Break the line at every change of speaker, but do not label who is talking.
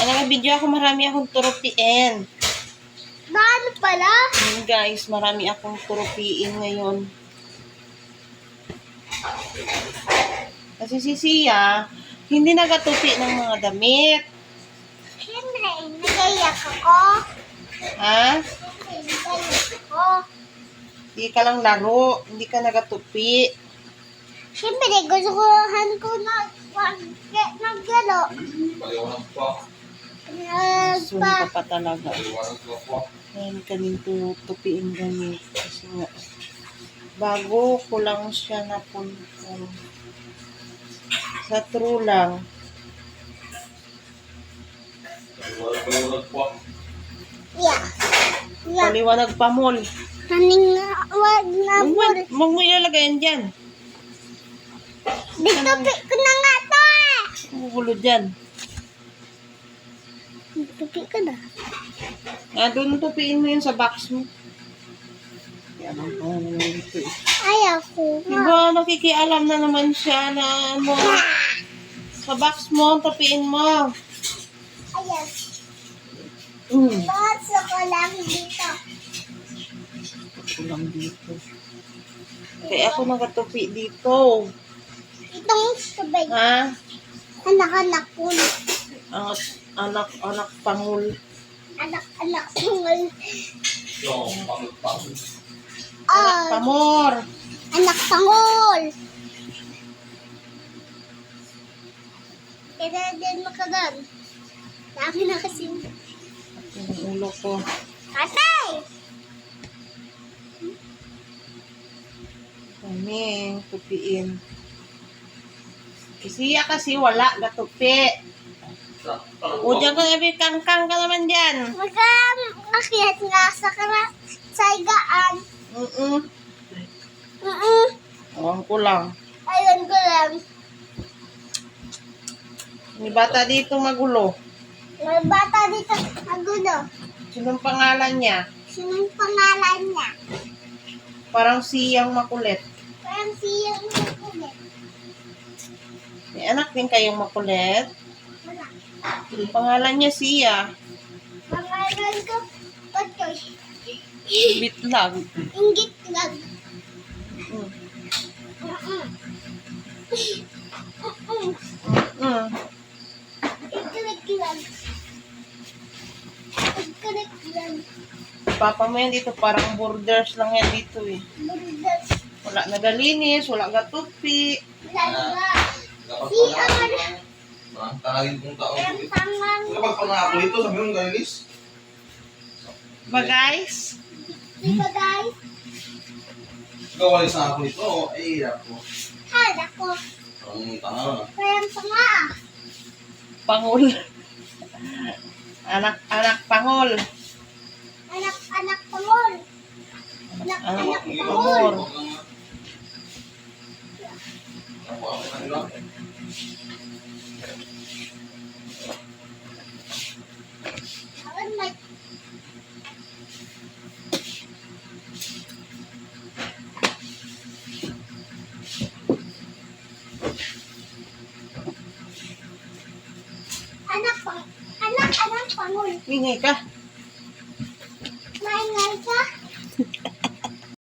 nag-video ako, marami akong turupiin.
Ano pala?
Guys, marami akong turupiin ngayon. Kasi si Sia, hindi nagatupi ng mga damit.
Siyempre, nagaiyak ako.
Ha?
Nagaiyak ako.
Hindi ka lang laro, hindi ka nagatupi.
Siyempre, gustuhan ko naglaro.
Zoom ka pa talaga. Ayan kaming tutupiin gamit. Kasi nga, bago ko lang siya napunta. Sa true lang.
Yeah.
Paliwanag pa mall.
Haning wag na po.
Huwag mo ilalagay yan dyan.
Ditupi ko na nga to eh.
Magulo dyan.
Ditupi ko na.
Doon tupiin mo yun sa box mo. Yan ang pangalan dito eh.
Ayaw ko nga.
Diba, nakikialam na naman siya na ano. Sa box mo, tupiin mo.
Ayaw. Baso ko lang dito.
Ito lang dito. Kaya ako nakatupi dito.
Itong sabay.
Ha?
Anak-anak ko.
Anak pangul.
Anak-anak ko.
Anak pamor.
Anak pangol. Kaya din makagan. Dami na kasi.
Yung ulo ko.
Atay!
Kami, tupiin. Kasi wala, gatupi. O dyan ka nabi, kangkang ka naman dyan.
Mag-akyat nga sa saigaan.
Awan ko lang.
Ayun ko lang.
May bata dito magulo.
May bata dito nagulo.
Sinong pangalan niya?
Sinong pangalan niya?
Parang siyang makulit.
Parang siyang makulit.
May anak din kayong makulit.
Wala.
Yung pangalan niya Sia.
Pangalan ko, Patoy.
Bitlag.
Inggit lang.
Mm.
Ikilig lang. Ikilig lang.
Papa mo yan dito, parang borders lang yan dito eh.
Burdas.
Wala nagalinis, wala gatupi.
Lala. Si Aman.
Tanggalin kong taon.
Ang tangan.
Kapag pangako ito, sabi mo galis.
Ba guys?
Di ba guys?
Gawalis na ako nito. Eh, ako.
Hala ko.
Ang tanga.
Parang tanga.
Pangul. Anak pangol.
Anak pangol. Anak
Anak
pangol.
pangol.
Alam mo. Anak pangol.
Ingay ka.